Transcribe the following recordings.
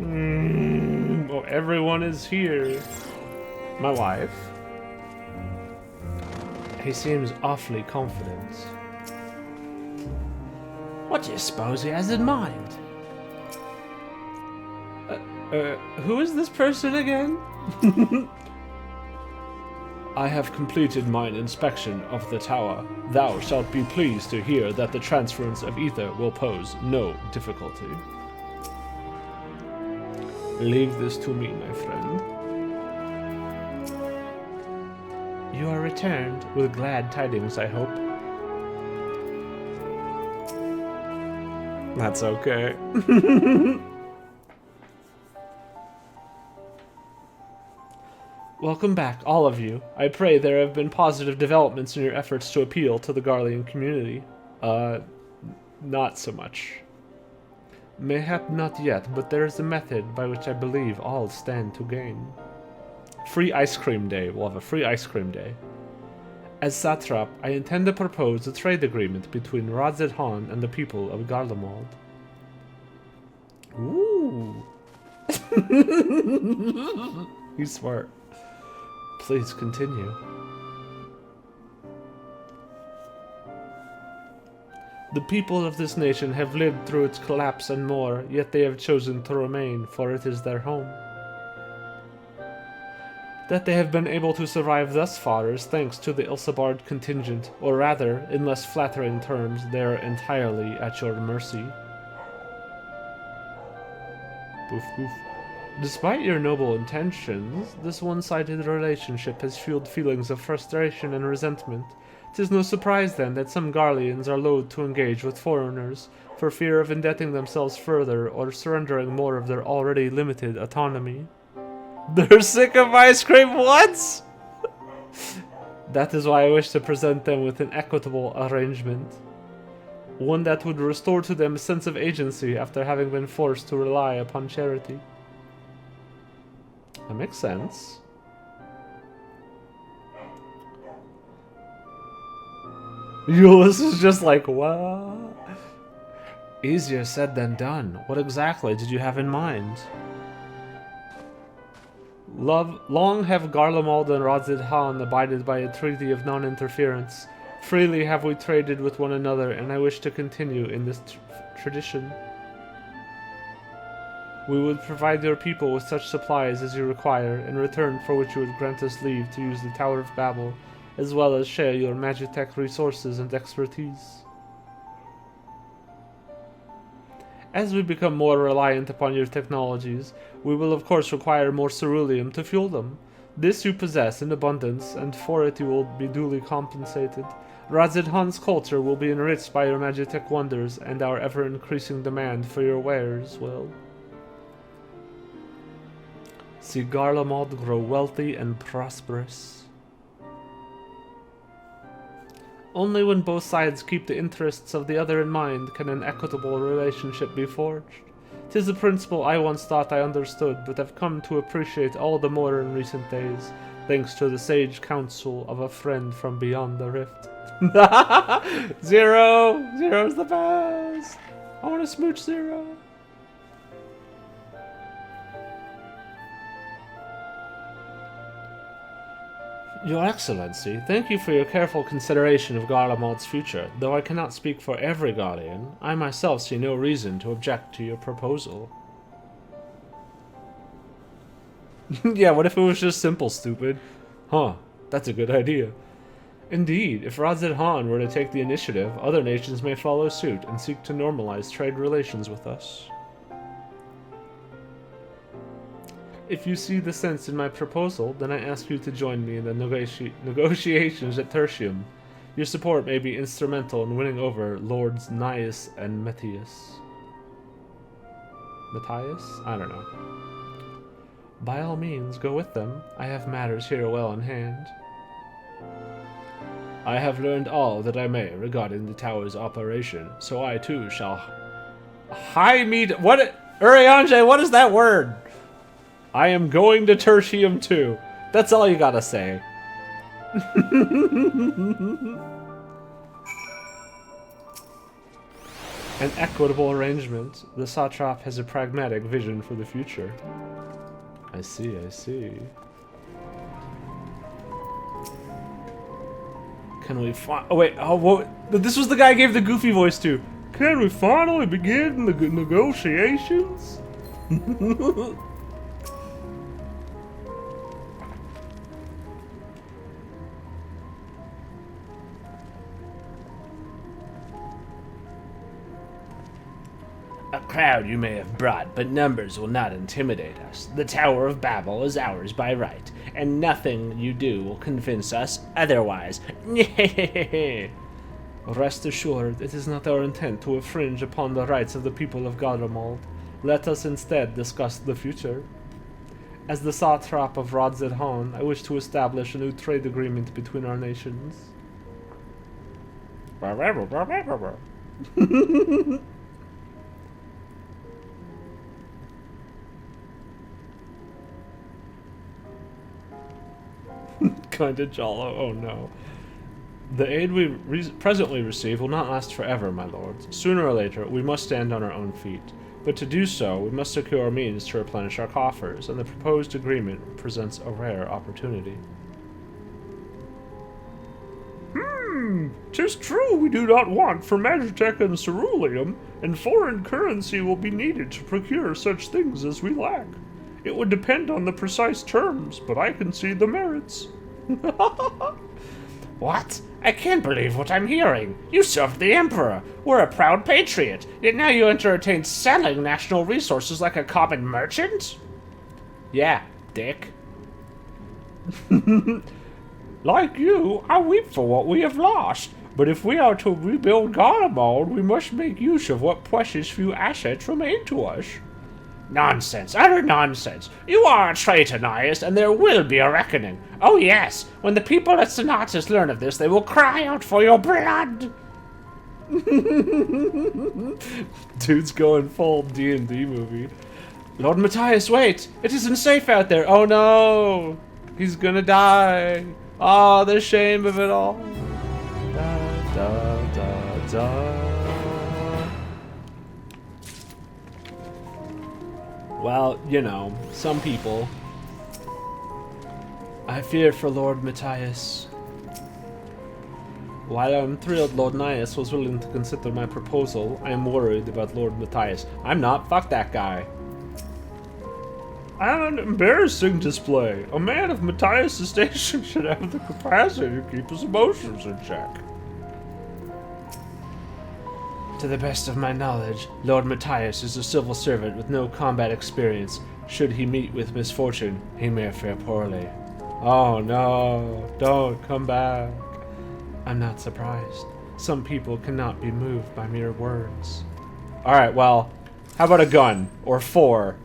Oh, everyone is here. My wife. He seems awfully confident. What do you suppose he has in mind? Who is this person again? I have completed mine inspection of the tower. Thou shalt be pleased to hear that the transference of ether will pose no difficulty. Leave this to me, my friend. You are returned with glad tidings, I hope. That's okay. Welcome back, all of you. I pray there have been positive developments in your efforts to appeal to the Garlean community. Not so much. Mayhap not yet, but there is a method by which I believe all stand to gain. Free ice cream day. We'll have a free ice cream day. As satrap, I intend to propose a trade agreement between Varshahn and the people of Garlemald. Ooh. He's smart. Please continue. The people of this nation have lived through its collapse and more, yet they have chosen to remain, for it is their home. That they have been able to survive thus far is thanks to the Ilsabard contingent, or rather, in less flattering terms, they are entirely at your mercy. Boof boof. Despite your noble intentions, this one-sided relationship has fueled feelings of frustration and resentment. 'Tis no surprise, then, that some Garleans are loath to engage with foreigners, for fear of indebting themselves further or surrendering more of their already limited autonomy. They're sick of ice cream once! That is why I wish to present them with an equitable arrangement. One that would restore to them a sense of agency after having been forced to rely upon charity. That makes sense. Euless is just like, what? Easier said than done. What exactly did you have in mind? Long have Garlemald and Varshahn abided by a treaty of non-interference. Freely have we traded with one another, and I wish to continue in this tradition. We would provide your people with such supplies as you require, in return for which you would grant us leave to use the Tower of Babel, as well as share your Magitech resources and expertise. As we become more reliant upon your technologies, we will of course require more ceruleum to fuel them. This you possess in abundance, and for it you will be duly compensated. Varsahn's culture will be enriched by your Magitech wonders, and our ever-increasing demand for your wares will. See Garlemald grow wealthy and prosperous. Only when both sides keep the interests of the other in mind can an equitable relationship be forged. 'Tis a principle I once thought I understood, but have come to appreciate all the more in recent days, thanks to the sage counsel of a friend from beyond the rift. Zero! Zero's the best! I want to smooch Zero. Your Excellency, thank you for your careful consideration of Garlemald's future. Though I cannot speak for every Garlean, I myself see no reason to object to your proposal. Yeah, what if it was just simple, stupid? Huh, that's a good idea. Indeed, if Varshahn were to take the initiative, other nations may follow suit and seek to normalize trade relations with us. If you see the sense in my proposal, then I ask you to join me in the negotiations at Tertium. Your support may be instrumental in winning over Lords Nias and Matthias. Matthias? I don't know. By all means, go with them. I have matters here well in hand. I have learned all that I may regarding the tower's operation, so I too shall... What? Urianger, what is that word? I am going to Tertium too. That's all you gotta say. An equitable arrangement. The satrap has a pragmatic vision for the future. I see, I see. Can we oh wait, oh, what? This was the guy I gave the goofy voice to. Can we finally begin the negotiations? A crowd you may have brought, but numbers will not intimidate us. The Tower of Babel is ours by right, and nothing you do will convince us otherwise. Rest assured, it is not our intent to infringe upon the rights of the people of Garlemald. Let us instead discuss the future. As the satrap of Varshahn, I wish to establish a new trade agreement between our nations. Kinda jollo, oh no. The aid we presently receive will not last forever, my lords. Sooner or later, we must stand on our own feet. But to do so, we must secure means to replenish our coffers, and the proposed agreement presents a rare opportunity. 'Tis true we do not want for Magitech and ceruleum, and foreign currency will be needed to procure such things as we lack. It would depend on the precise terms, but I can see the merits. What? I can't believe what I'm hearing. You served the Emperor. We're a proud patriot. Yet now you entertain selling national resources like a common merchant? Yeah, dick. Like you, I weep for what we have lost. But if we are to rebuild Garlemald, we must make use of what precious few assets remain to us. Nonsense, utter nonsense. You are a traitor, Nias, and there will be a reckoning. Oh yes, when the people at Sonatus learn of this, they will cry out for your blood. Dude's going full D&D movie. Lord Matthias, wait! It isn't safe out there! Oh no! He's gonna die! Oh, the shame of it all. Da, da, da, da. Well, you know, some people. I fear for Lord Matthias. While I'm thrilled Lord Nias was willing to consider my proposal, I am worried about Lord Matthias. I'm not. Fuck that guy. An embarrassing display. A man of Matthias' station should have the capacity to keep his emotions in check. To the best of my knowledge, Lord Matthias is a civil servant with no combat experience. Should he meet with misfortune, he may fare poorly. Oh no, don't come back. I'm not surprised. Some people cannot be moved by mere words. Alright, well, how about a gun? Or 4?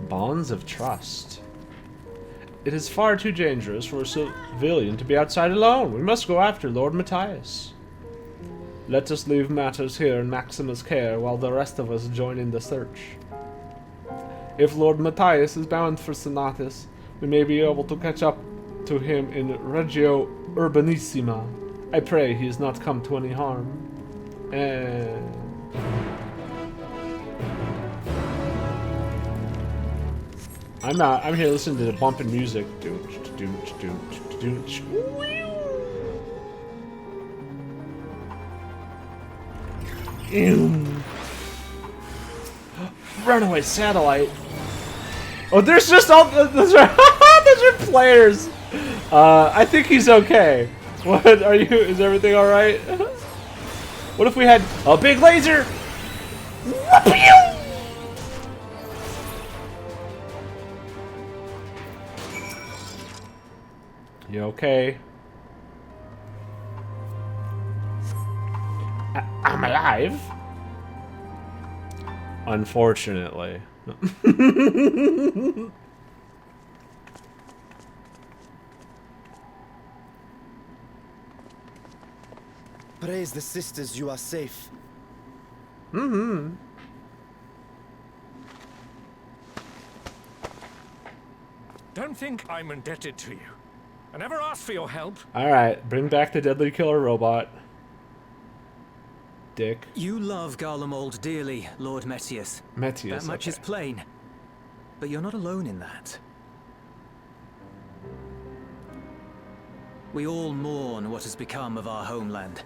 Bonds of trust. It is far too dangerous for a civilian to be outside alone. We must go after Lord Matthias. Let us leave matters here in Maxima's care while the rest of us join in the search. If Lord Matthias is bound for Sonatus, we may be able to catch up to him in Regio Urbanissima. I pray he has not come to any harm. I'm not. I'm here listening to the bumping music. Runaway satellite. Oh, there's just all those are those are players. I think he's okay. What are you? Is everything all right? What if we had a big laser? You okay? I'm alive. Unfortunately. Praise the sisters, you are safe. Mm-hmm. Don't think I'm indebted to you. I never asked for your help. Alright, bring back the deadly killer robot. dick. You love Garlemald dearly, Lord Metius. Metius, That much is plain. But you're not alone in that. We all mourn what has become of our homeland.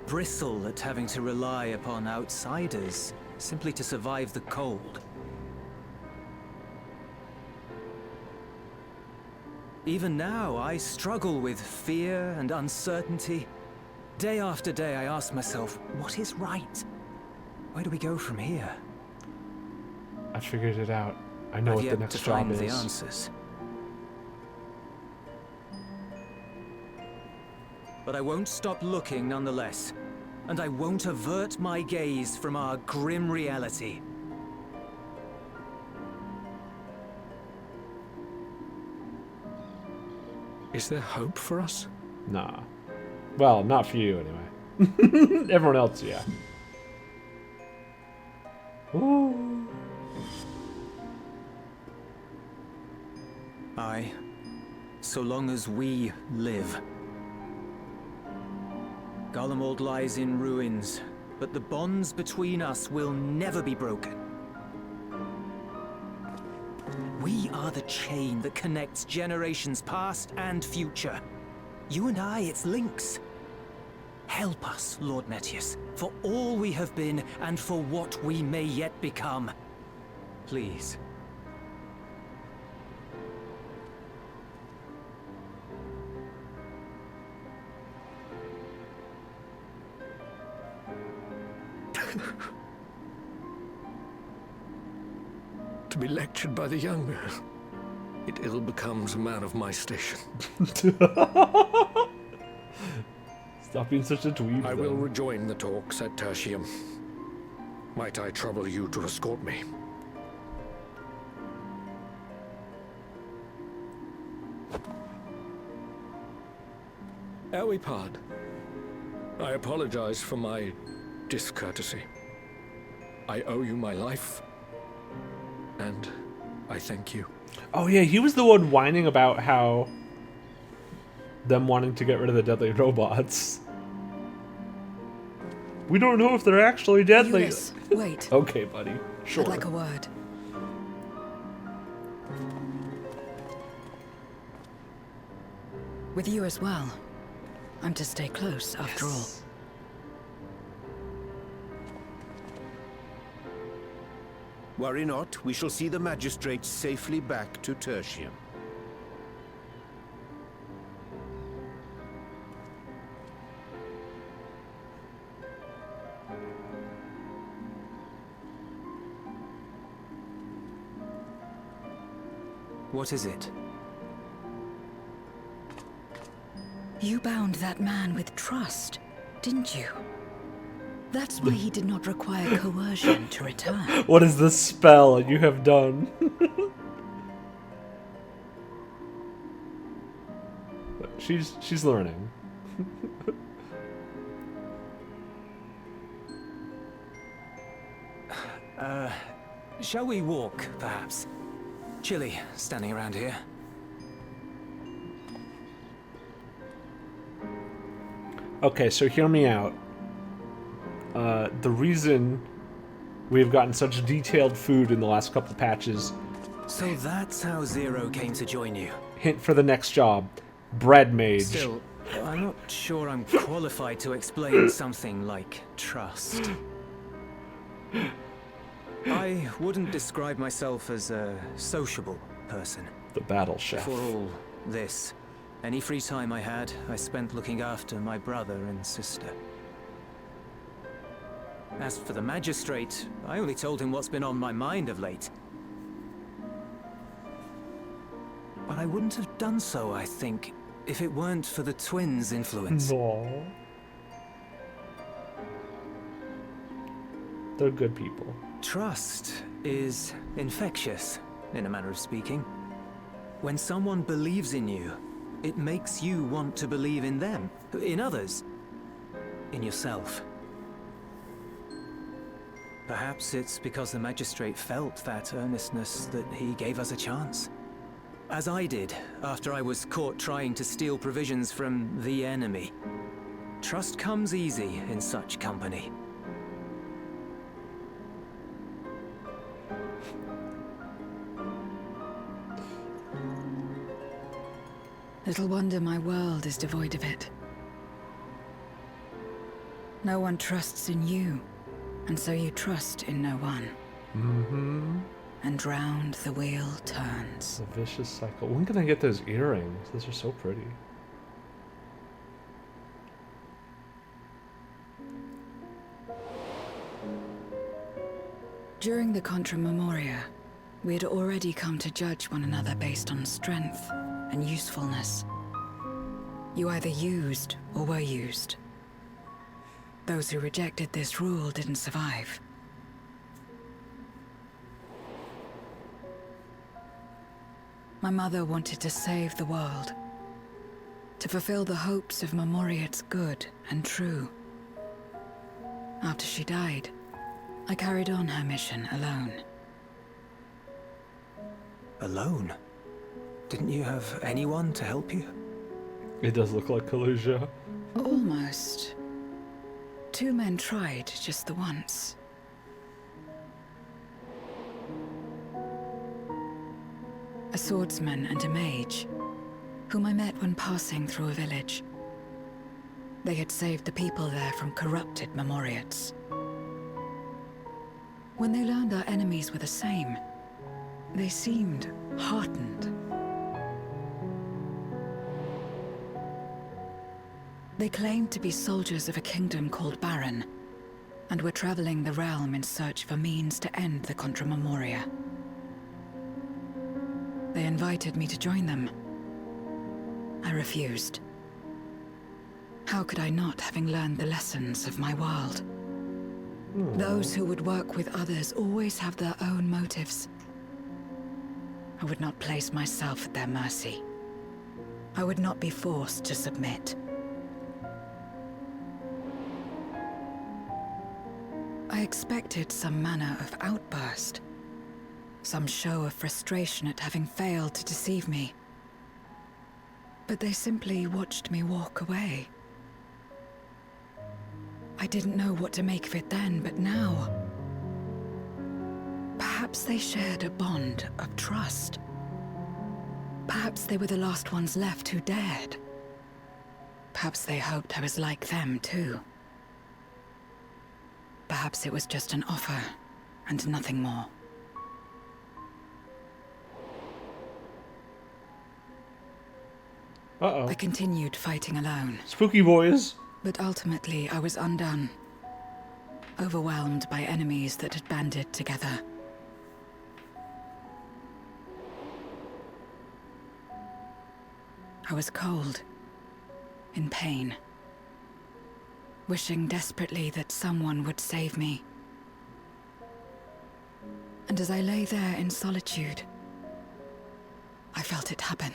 Bristle at having to rely upon outsiders simply to survive the cold. Even now, I struggle with fear and uncertainty. Day after day, I ask myself, what is right? Where do we go from here? I figured it out. I know I've what the yet next to job find is. the answers. But I won't stop looking nonetheless. And I won't avert my gaze from our grim reality. Is there hope for us? Nah. Well, not for you anyway. Everyone else, yeah. Ooh. Aye. So long as we live. Garlemald lies in ruins, but the bonds between us will never be broken. We are the chain that connects generations past and future. You and I, it's links. Help us, Lord Metius, for all we have been and for what we may yet become. Please. To be lectured by the younger, it ill becomes a man of my station. Stop being such a dweeb. I will then. rejoin the talks at Tertium. Might I trouble you to escort me? Ere we part, I apologize for my discourtesy. I owe you my life, and I thank you. Oh yeah, he was the one whining about how them wanting to get rid of the deadly robots. We don't know if they're actually deadly. Eunice, wait. Okay, buddy. Sure. I'd like a word. With you as well. I'm to stay close, after all. Worry not, we shall see the magistrates safely back to Tertium. What is it? You bound that man with trust, didn't you? That's why he did not require coercion to return. What is this spell you have done? she's learning. Shall we walk, perhaps? Chilly, standing around here. Okay, so hear me out. The reason we've gotten such detailed food in the last couple patches, So that's how Zero came to join you. hint for the next job, bread mage. Still, I'm not sure I'm qualified to explain something like trust. I wouldn't describe myself as a sociable person. The battle chef. For all this, any free time I had, I spent looking after my brother and sister. As for the magistrate, I only told him what's been on my mind of late. But I wouldn't have done so, I think, if it weren't for the twins' influence. No. They're good people. Trust is infectious, in a manner of speaking. When someone believes in you, it makes you want to believe in them, in others, in yourself. Perhaps it's because the magistrate felt that earnestness that he gave us a chance. As I did, after I was caught trying to steal provisions from the enemy. Trust comes easy in such company. Little wonder my world is devoid of it. No one trusts in you, and so you trust in no one. Mm-hmm. And round the wheel turns. It's a vicious cycle. When can I get those earrings? Those are so pretty. During the Contra Memoria, we had already come to judge one another based on strength and usefulness. You either used or were used. Those who rejected this rule didn't survive. My mother wanted to save the world, to fulfill the hopes of Memoria's good and true. After she died, I carried on her mission alone. Alone? Didn't you have anyone to help you? It does look like Kalusia. Almost. 2 men tried just the once. A swordsman and a mage, whom I met when passing through a village. They had saved the people there from corrupted Memoriates. When they learned our enemies were the same, they seemed heartened. They claimed to be soldiers of a kingdom called Baron, and were traveling the realm in search for means to end the Contra Memoria. They invited me to join them. I refused. How could I not, having learned the lessons of my world? Those who would work with others always have their own motives. I would not place myself at their mercy. I would not be forced to submit. I expected some manner of outburst. Some show of frustration at having failed to deceive me. But they simply watched me walk away. I didn't know what to make of it then, but now... Perhaps they shared a bond of trust. Perhaps they were the last ones left who dared. Perhaps they hoped I was like them, too. Perhaps it was just an offer, and nothing more. Uh-oh. I continued fighting alone. Spooky boys. But ultimately, I was undone. Overwhelmed by enemies that had banded together. I was cold, in pain, wishing desperately that someone would save me. And as I lay there in solitude, I felt it happen.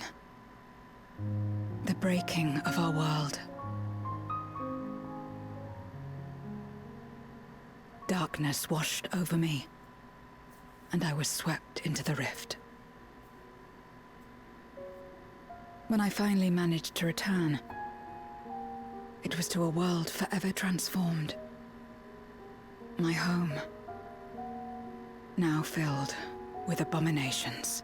The breaking of our world. Darkness washed over me, and I was swept into the rift. When I finally managed to return, it was to a world forever transformed. My home, now filled with abominations.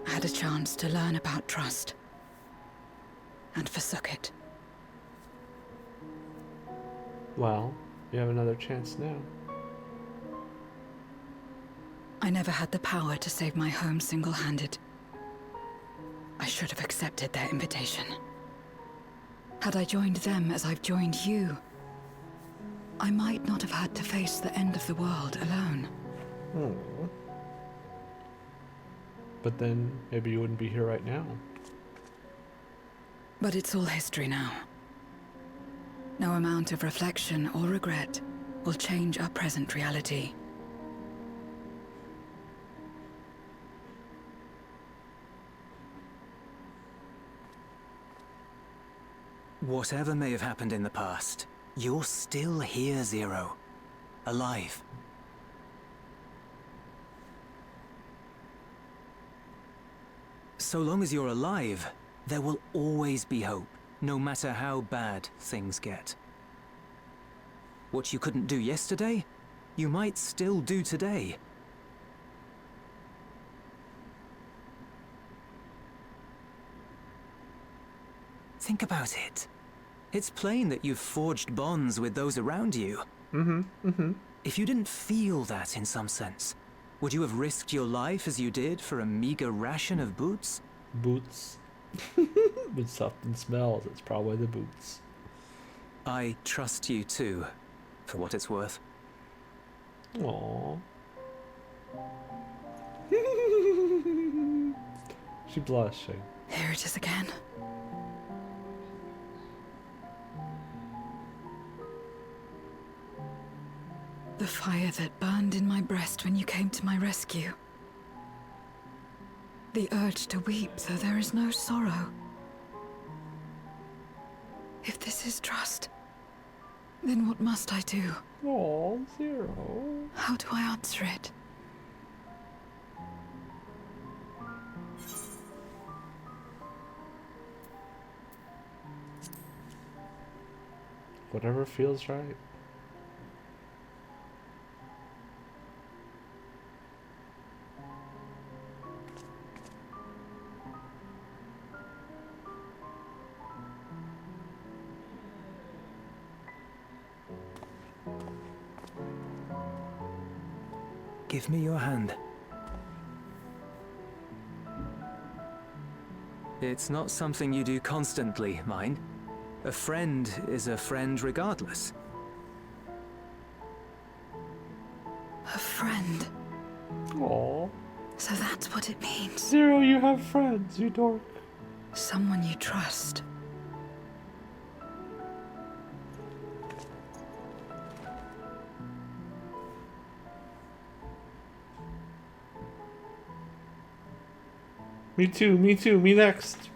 I had a chance to learn about trust, and forsook it. Well, you have another chance now. I never had the power to save my home single-handed. I should have accepted their invitation. Had I joined them as I've joined you, I might not have had to face the end of the world alone. But then, maybe you wouldn't be here right now. But it's all history now. No amount of reflection or regret will change our present reality. Whatever may have happened in the past, you're still here, Zero. Alive. So long as you're alive, There will always be hope, no matter how bad things get. What you couldn't do yesterday, you might still do today. Think about it. It's plain that you've forged bonds with those around you. If you didn't feel that in some sense, would you have risked your life as you did for a meager ration of boots? Boots. When something smells, it's probably the boots. I trust you too, for what it's worth. Aww. She's blushing. Here it is again. The fire that burned in my breast when you came to my rescue. The urge to weep, though there is no sorrow. If this is trust, then what must I do? Aw, Zero. How do I answer it? Whatever feels right. Give me your hand. It's not something you do constantly, mind. A friend is a friend regardless. A friend. Aw. So that's what it means. Zero, you have friends, you dork. Someone you trust. Me too, me next.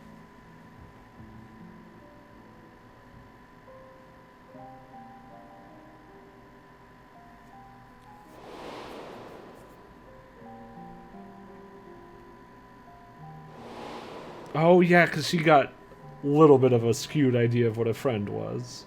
Oh yeah, because she got a little bit of a skewed idea of what a friend was.